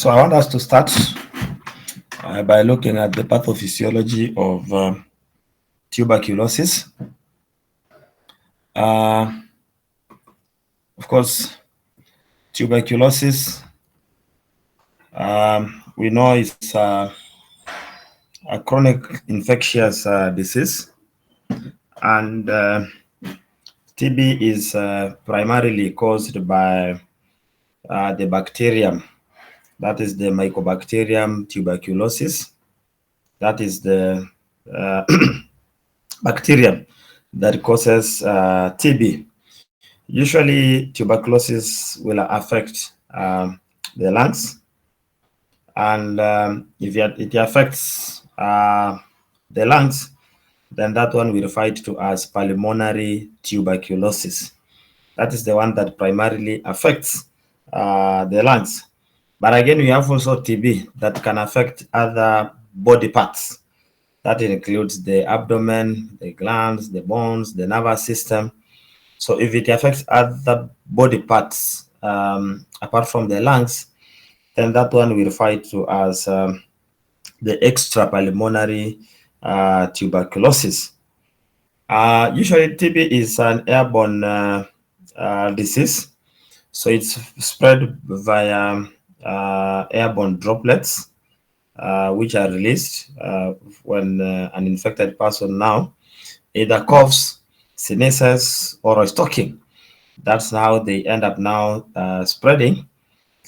So I want us to start by looking at the pathophysiology of tuberculosis. Of course, tuberculosis, we know it's a chronic infectious disease, and TB is primarily caused by the bacterium. That is the Mycobacterium tuberculosis. That is the bacterium that causes TB. Usually, tuberculosis will affect the lungs, and if it affects the lungs, then that one we refer to as pulmonary tuberculosis. That is the one that primarily affects the lungs. But again, we have also TB that can affect other body parts. That includes the abdomen, the glands, the bones, the nervous system. So if it affects other body parts apart from the lungs, then that one we refer to as the extrapulmonary tuberculosis. Usually TB is an airborne disease, so it's spread via airborne droplets, which are released when an infected person now either coughs, sneezes, or is talking. That's how they end up now spreading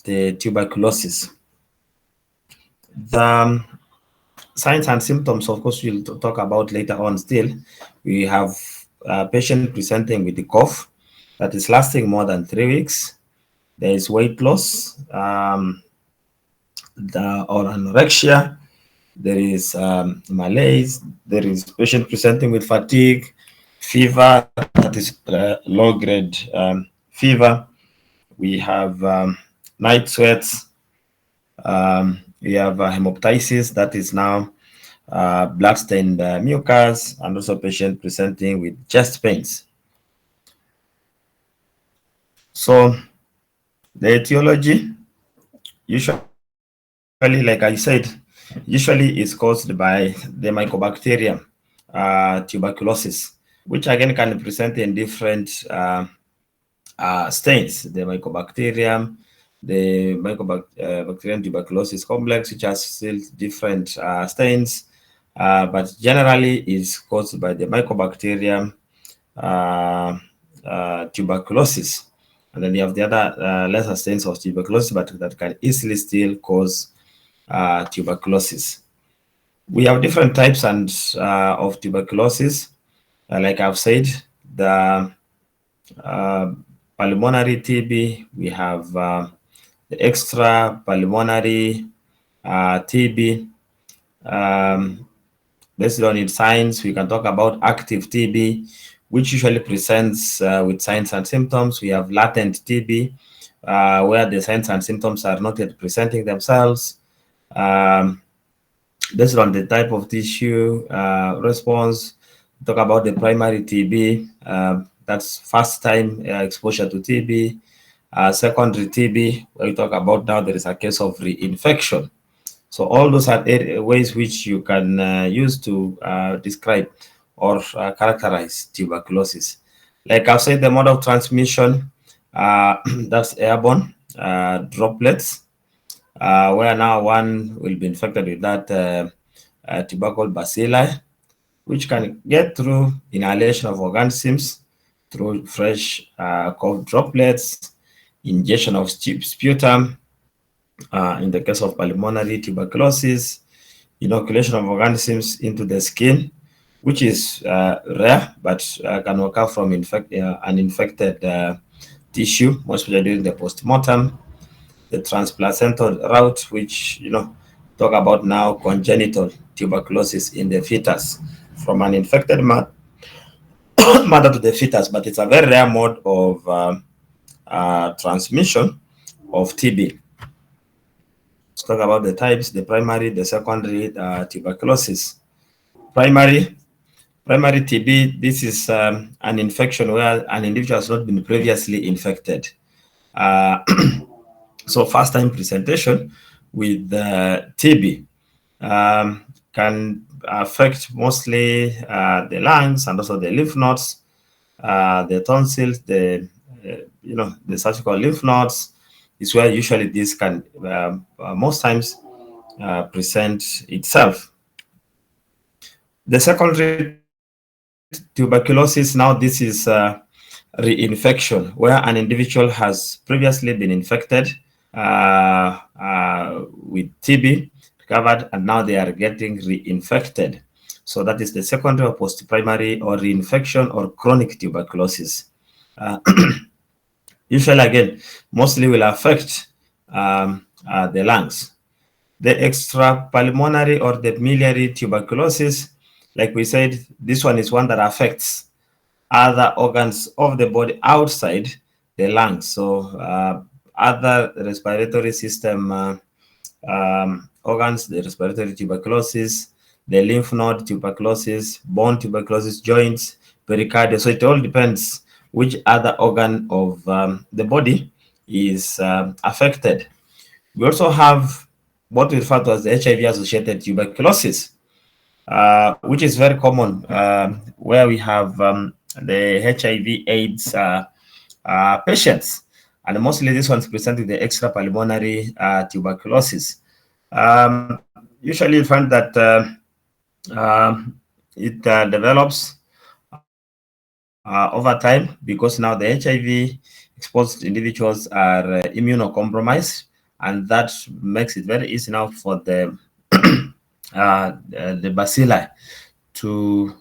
the tuberculosis. The signs and symptoms, of course, we'll talk about later on still. We have a patient presenting with the cough that is lasting more than 3 weeks. There is weight loss or anorexia. There is malaise. There is patient presenting with fatigue, fever, that is low-grade fever. We have night sweats. We have hemoptysis, that is now blood-stained mucus, and also patient presenting with chest pains. So the etiology, usually, like I said, usually is caused by the Mycobacterium tuberculosis, which again can present in different stains. The Mycobacterium, the Mycobacterium tuberculosis complex, which has still different stains, but generally is caused by the Mycobacterium tuberculosis. And then you have the other lesser stains of tuberculosis, but that can easily still cause tuberculosis. We have different types of tuberculosis. Like I've said, the pulmonary TB, we have the extrapulmonary TB. Based on its signs, we can talk about active TB, which usually presents with signs and symptoms. We have latent TB, where the signs and symptoms are not yet presenting themselves. Based on the type of tissue response, talk about the primary TB, that's first time exposure to TB. Secondary TB, where we talk about now there is a case of reinfection. So all those are ways which you can use to describe or characterize tuberculosis. Like I've said, the mode of transmission, that's airborne droplets, where now one will be infected with that tubercle bacilli, which can get through inhalation of organisms, through fresh cough droplets, ingestion of sputum, in the case of pulmonary tuberculosis, inoculation of organisms into the skin, which is rare, but can occur from an infected tissue, most especially during the postmortem. The transplacental route, which, talk about now congenital tuberculosis in the fetus, from an infected mother to the fetus, but it's a very rare mode of transmission of TB. Let's talk about the types, the primary, the secondary tuberculosis. Primary TB, this is an infection where an individual has not been previously infected. So first time presentation with TB can affect mostly the lungs and also the lymph nodes, the tonsils, the surgical lymph nodes is where usually this can most times present itself. The secondary tuberculosis, now this is reinfection, where an individual has previously been infected with TB, recovered, and now they are getting reinfected. So that is the secondary or post-primary or reinfection or chronic tuberculosis. Usually, again, mostly will affect the lungs. The extrapulmonary or the miliary tuberculosis, like we said, this one is one that affects other organs of the body outside the lungs. So other respiratory system organs, the respiratory tuberculosis, the lymph node tuberculosis, bone tuberculosis, joints, pericardium. So it all depends which other organ of the body is affected. We also have what we refer to as the HIV-associated tuberculosis, which is very common, where we have the HIV/AIDS patients, and mostly this one's presenting the extrapulmonary tuberculosis. Usually, you find that it develops over time because now the HIV-exposed individuals are immunocompromised, and that makes it very easy now for the bacilli to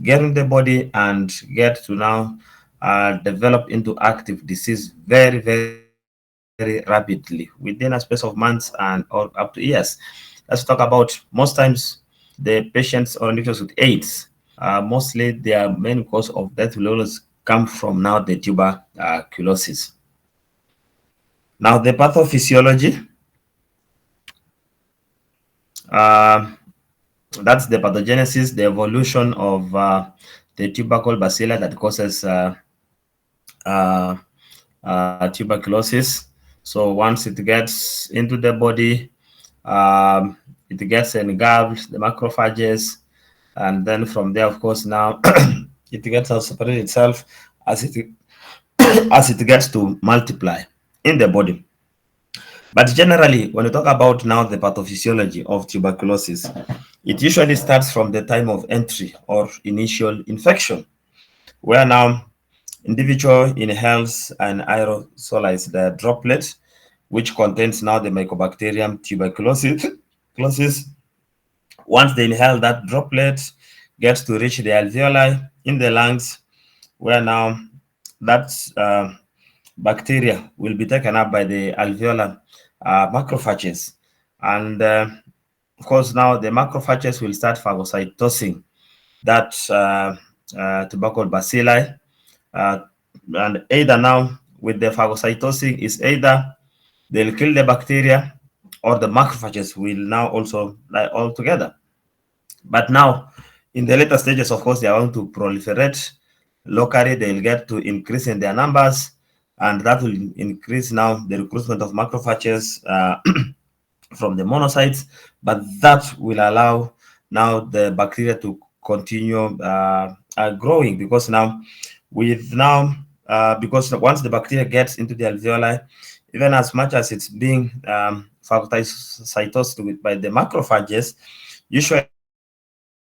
get in the body and get to now develop into active disease very, very rapidly within a space of months and or up to years. Let's talk about most times the patients or individuals with AIDS. Mostly their main cause of death will always come from now the tuberculosis. Now the pathophysiology. That's the pathogenesis, the evolution of the tubercle bacilli that causes tuberculosis. So once it gets into the body, it gets engulfed, the macrophages, and then from there, of course, now it gets to separate itself as it as it gets to multiply in the body. But generally, when we talk about now the pathophysiology of tuberculosis, it usually starts from the time of entry or initial infection, where now individual inhales and aerosolizes the droplet, which contains now the Mycobacterium tuberculosis. Once they inhale that droplet, gets to reach the alveoli in the lungs, where now that bacteria will be taken up by the alveolar macrophages. And of course, now the macrophages will start phagocytosing that tubercle bacilli. And either now with the phagocytosing is either they'll kill the bacteria or the macrophages will now also die altogether. But now in the later stages, of course, they are going to proliferate locally. They'll get to increase in their numbers, and that will increase now the recruitment of macrophages from the monocytes, but that will allow now the bacteria to continue growing because now because once the bacteria gets into the alveoli, even as much as it's being phagocytosed by the macrophages, usually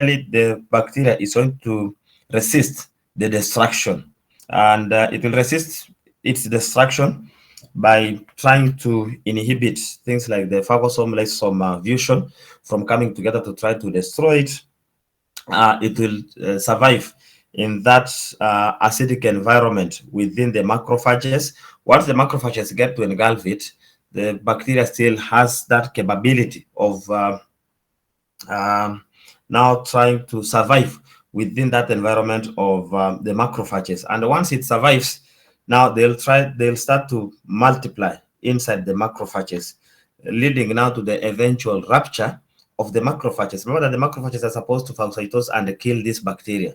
the bacteria is going to resist the destruction, and it will resist its destruction by trying to inhibit things like the phagosome lysosome fusion from coming together to try to destroy it. It will survive in that acidic environment within the macrophages. Once the macrophages get to engulf it, the bacteria still has that capability of now trying to survive within that environment of the macrophages. And once it survives, now they'll start to multiply inside the macrophages, leading now to the eventual rupture of the macrophages. Remember that the macrophages are supposed to phagocytose and kill this bacteria.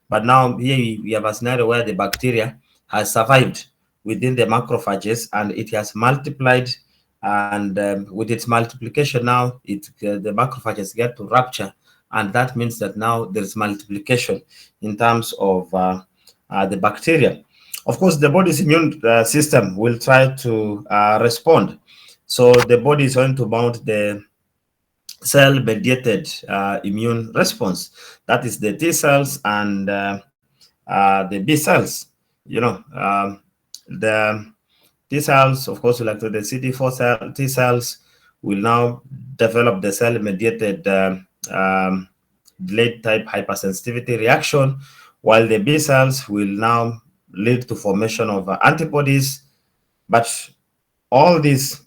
But now here we have a scenario where the bacteria has survived within the macrophages and it has multiplied and with its multiplication now, the macrophages get to rupture, and that means that now there's multiplication in terms of the bacteria. Of course, the body's immune system will try to respond. So the body is going to mount the cell-mediated immune response. That is the T cells and the B cells. You know, the T cells, of course, like the CD4 cell, T cells will now develop the cell-mediated delayed type hypersensitivity reaction, while the B cells will now lead to formation of antibodies. But all these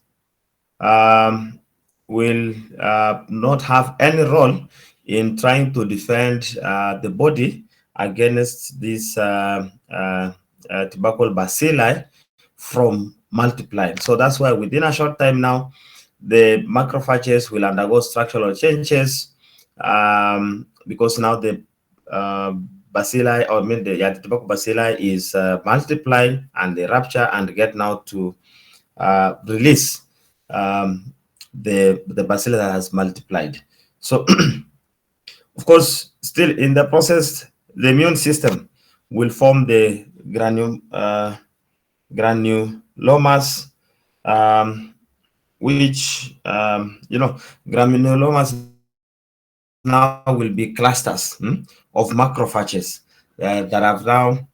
um, will not have any role in trying to defend the body against these tubercle bacilli from multiplying. So that's why within a short time now, the macrophages will undergo structural changes because now the bacilli, or I mean the tubercle bacilli is multiplying, and they rupture and get now to release the bacilli that has multiplied. So, of course, still in the process, the immune system will form the granulomas, which granulomas now will be clusters of macrophages that have now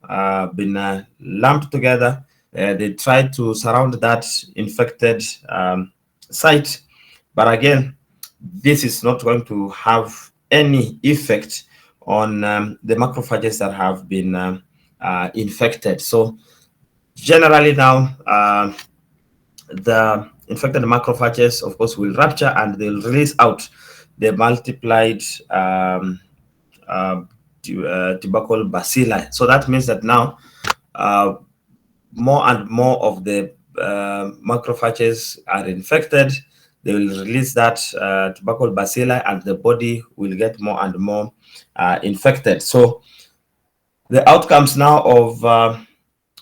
been lumped together. They try to surround that infected site, but again, this is not going to have any effect on the macrophages that have been infected. So generally now, the infected macrophages, of course, will rupture and they'll release out the multiplied tubercle bacilli. So that means that now more and more of the macrophages are infected. They will release that tubercle bacilli, and the body will get more and more infected. So the outcomes now of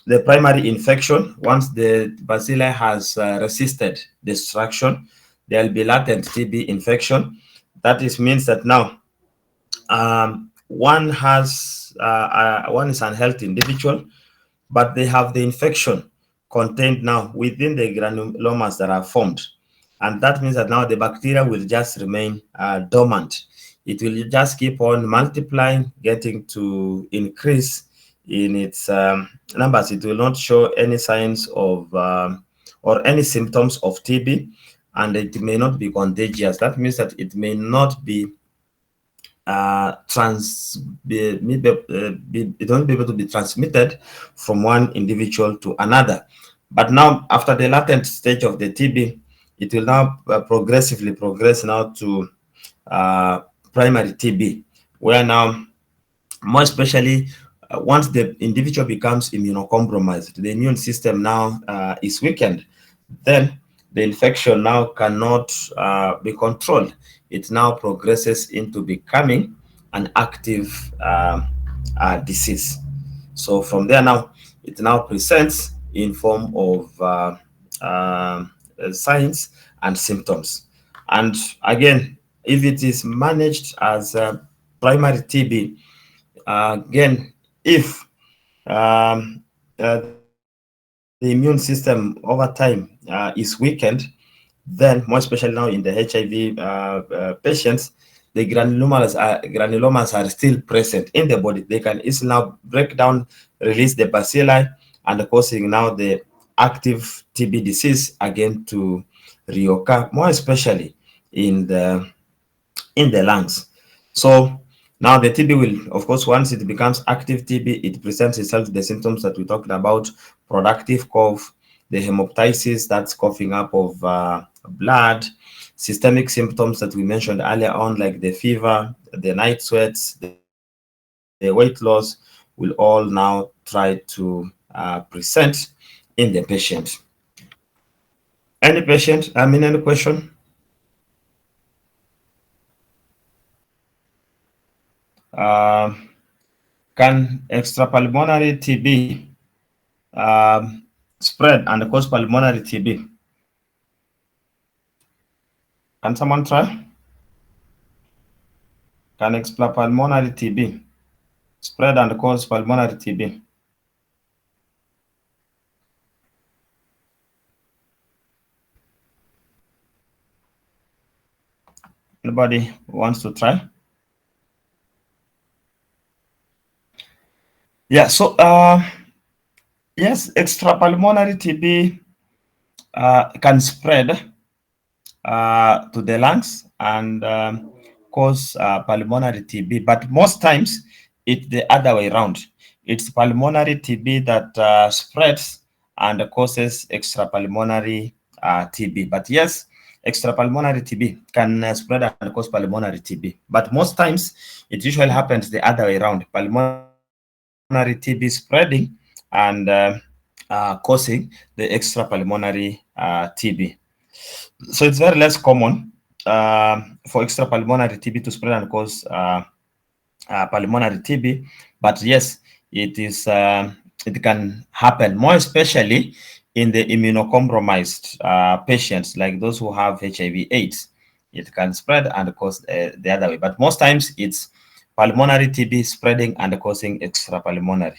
the primary infection, once the bacilli has resisted destruction, there will be latent TB infection. That means that now one is an healthy individual, but they have the infection contained now within the granulomas that are formed. And that means that now the bacteria will just remain dormant. It will just keep on multiplying, getting to increase in its numbers. It will not show any signs of or any symptoms of TB, and it may not be contagious. That means that it may not be it won't be able to be transmitted from one individual to another. But now, after the latent stage of the TB, it will now progressively progress now to primary TB, where now, more especially, once the individual becomes immunocompromised, the immune system now is weakened, then the infection now cannot be controlled. It now progresses into becoming an active disease. So from there now, it now presents in form of signs and symptoms. And again, if it is managed as primary TB, again, if the immune system over time is weakened, then more especially now in the HIV patients, the granulomas are still present in the body. They can easily now break down, release the bacilli, and causing now the active TB disease again to reoccur, more especially in the lungs. So now the TB will, of course, once it becomes active TB, it presents itself the symptoms that we talked about: productive cough, the hemoptysis, that's coughing up of blood, systemic symptoms that we mentioned earlier on, like the fever, the night sweats, the weight loss, will all now try to present in the patient. Any patient, any question? Uh, can extrapulmonary TB spread and cause pulmonary TB? Can someone try? Can extrapulmonary TB spread and cause pulmonary TB? Anybody wants to try? Yeah, so yes, extrapulmonary TB can spread to the lungs and cause pulmonary TB, but most times it's the other way around. It's pulmonary TB that spreads and causes extrapulmonary TB. But yes, extrapulmonary TB can spread and cause pulmonary TB, but most times it usually happens the other way around. Pulmonary TB spreading and causing the extrapulmonary TB. So it's very less common for extrapulmonary TB to spread and cause pulmonary TB, but yes, it is. It can happen more especially in the immunocompromised patients, like those who have HIV/AIDS. It can spread and cause the other way, but most times it's pulmonary TB spreading and causing extrapulmonary.